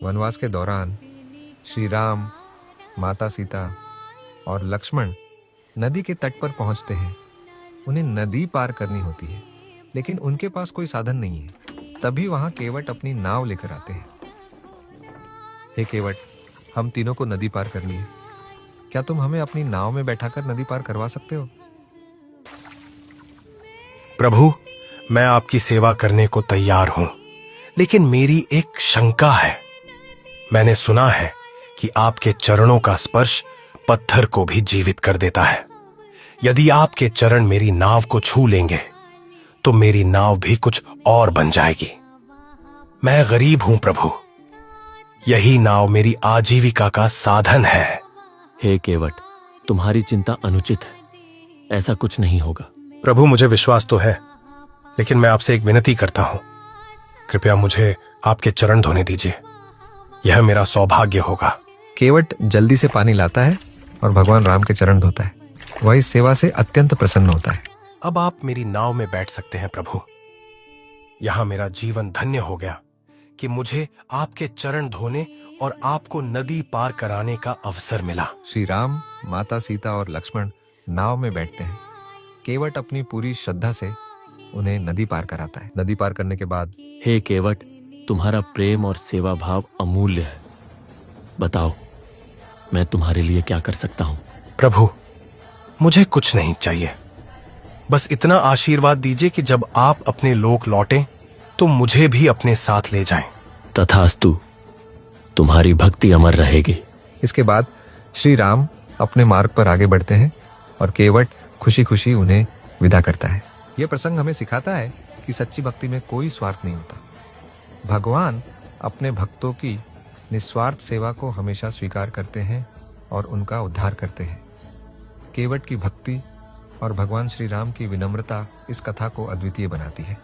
वनवास के दौरान श्री राम, माता सीता और लक्ष्मण नदी के तट पर पहुंचते हैं। उन्हें नदी पार करनी होती है, लेकिन उनके पास कोई साधन नहीं है। तभी वहां केवट अपनी नाव लेकर आते हैं। हे केवट, हम तीनों को नदी पार करनी है। क्या तुम हमें अपनी नाव में बैठाकर नदी पार करवा सकते हो? प्रभु, मैं आपकी सेवा करने को तैयार हूं, लेकिन मेरी एक शंका है। मैंने सुना है कि आपके चरणों का स्पर्श पत्थर को भी जीवित कर देता है। यदि आपके चरण मेरी नाव को छू लेंगे तो मेरी नाव भी कुछ और बन जाएगी। मैं गरीब हूं प्रभु, यही नाव मेरी आजीविका का साधन है। हे केवट, तुम्हारी चिंता अनुचित है। ऐसा कुछ नहीं होगा। प्रभु, मुझे विश्वास तो है, लेकिन मैं आपसे एक विनती करता हूं। कृपया मुझे आपके चरण धोने दीजिए, यह मेरा सौभाग्य होगा। केवट जल्दी से पानी लाता है और भगवान राम के चरण धोता है। वह इस सेवा से अत्यंत प्रसन्न होता है। अब आप मेरी नाव में बैठ सकते हैं प्रभु। यहां मेरा जीवन धन्य हो गया कि मुझे आपके चरण धोने और आपको नदी पार कराने का अवसर मिला। श्री राम, माता सीता और लक्ष्मण नाव में बैठते हैं। केवट अपनी पूरी श्रद्धा से उन्हें नदी पार कराता है। नदी पार करने के बाद, हे केवट, तुम्हारा प्रेम और सेवा भाव अमूल्य है। बताओ, मैं तुम्हारे लिए क्या कर सकता हूं? प्रभु, मुझे कुछ नहीं चाहिए। बस इतना आशीर्वाद दीजिए कि जब आप अपने लोक लौटें तो मुझे भी अपने साथ ले जाएं। तथास्तु, तुम्हारी भक्ति अमर रहेगी। इसके बाद श्री राम अपने मार्ग पर आगे बढ़ते हैं और केवट खुशी खुशी उन्हें विदा करता है। यह प्रसंग हमें सिखाता है कि सच्ची भक्ति में कोई स्वार्थ नहीं होता। भगवान अपने भक्तों की निस्वार्थ सेवा को हमेशा स्वीकार करते हैं और उनका उद्धार करते हैं। केवट की भक्ति और भगवान श्री राम की विनम्रता इस कथा को अद्वितीय बनाती है।